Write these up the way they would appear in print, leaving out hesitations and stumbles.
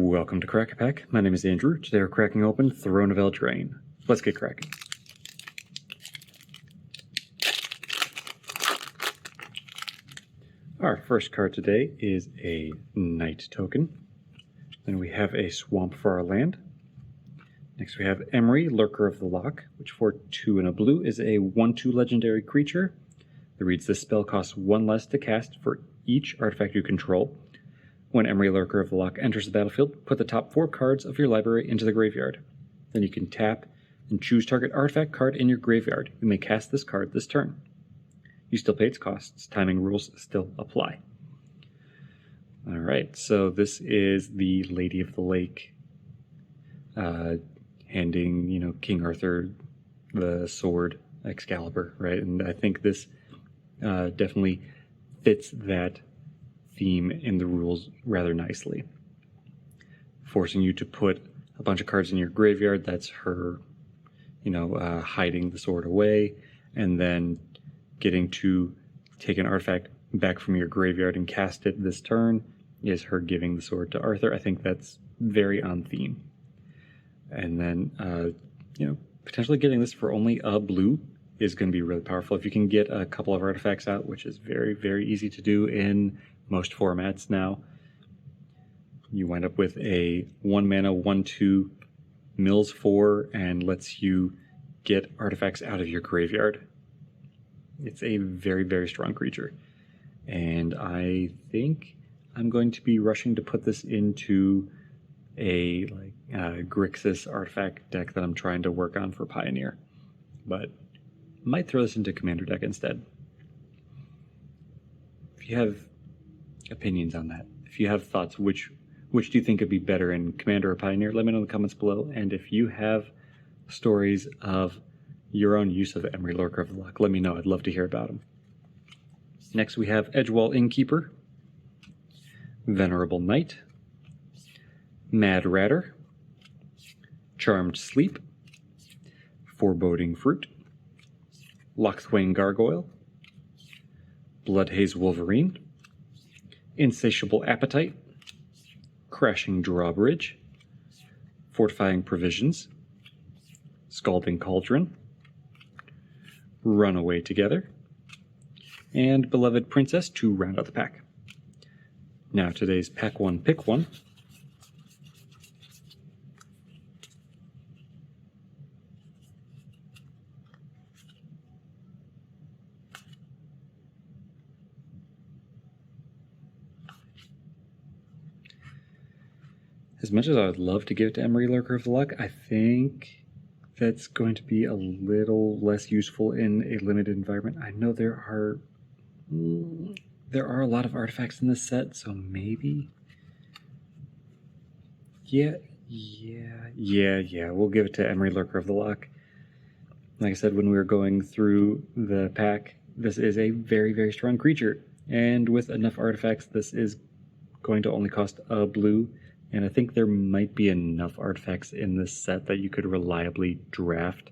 Welcome to Crack a Pack. My name is Andrew. Today we're cracking open Throne of Eldraine. Let's get cracking. Our first card today is a Knight token. Then we have a Swamp for our land. Next we have Emry, Lurker of the Loch, which for 2 and a blue is a 1/2 legendary creature that reads this spell costs 1 less to cast for each artifact you control. When Emry, Lurker of the Loch enters the battlefield, put the top 4 cards of your library into the graveyard. Then you can tap and choose target artifact card in your graveyard. You may cast this card this turn. You still pay its costs. Timing rules still apply. Alright, so this is the Lady of the Lake handing, King Arthur the sword, Excalibur, right? And I think this definitely fits that theme in the rules rather nicely. Forcing you to put a bunch of cards in your graveyard, that's her, hiding the sword away, and then getting to take an artifact back from your graveyard and cast it this turn is her giving the sword to Arthur. I think that's very on theme. And then, potentially getting this for only a blue is going to be really powerful. If you can get a couple of artifacts out, which is very, very easy to do in most formats now, you wind up with a 1 mana 1/2 mills 4 and lets you get artifacts out of your graveyard. It's a very, very strong creature. And I think I'm going to be rushing to put this into a Grixis artifact deck that I'm trying to work on for Pioneer. But might throw this into Commander deck instead. If you have opinions on that, if you have thoughts, which do you think would be better in Commander or Pioneer, let me know in the comments below. And if you have stories of your own use of Emry, Lurker of the Loch, let me know. I'd love to hear about them. Next we have Edgewall Innkeeper, Venerable Knight, Mad Ratter, Charmed Sleep, Foreboding Fruit, Lochthwain Gargoyle, Bloodhaze Wolverine, Insatiable Appetite, Crashing Drawbridge, Fortifying Provisions, Scalding Cauldron, Runaway Together, and Beloved Princess to round out the pack. Now today's Pack 1 Pick 1. As much as I would love to give it to Emry, Lurker of the Loch, I think that's going to be a little less useful in a limited environment. I know there are a lot of artifacts in this set, so maybe. Yeah, we'll give it to Emry, Lurker of the Loch. Like I said, when we were going through the pack, this is a very, very strong creature. And with enough artifacts, this is going to only cost a blue. And I think there might be enough artifacts in this set that you could reliably draft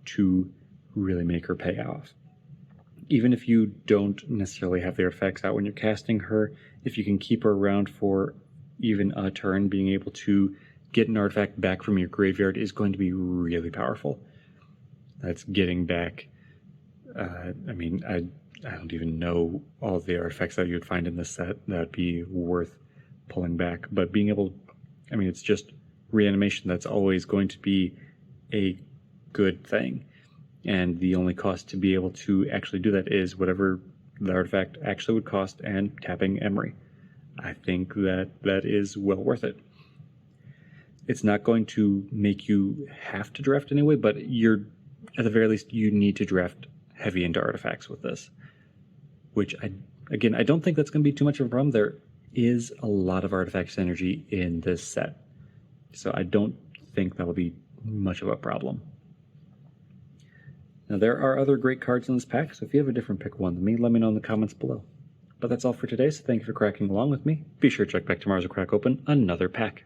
to really make her pay off. Even if you don't necessarily have the artifacts out when you're casting her, if you can keep her around for even a turn, being able to get an artifact back from your graveyard is going to be really powerful. That's getting back, I don't even know all the artifacts that you would find in this set that would be worth pulling back, but being able, it's just reanimation. That's always going to be a good thing, and the only cost to be able to actually do that is whatever the artifact actually would cost and tapping Emry. I think that is well worth it. It's not going to make you have to draft anyway, but at the very least you need to draft heavy into artifacts with this, which I don't think that's going to be too much of a problem. There is a lot of artifact synergy in this set, so I don't think that'll be much of a problem. Now there are other great cards in this pack, so if you have a different pick one than me, let me know in the comments below. But that's all for today, so thank you for cracking along with me. Be sure to check back tomorrow as we crack open another pack.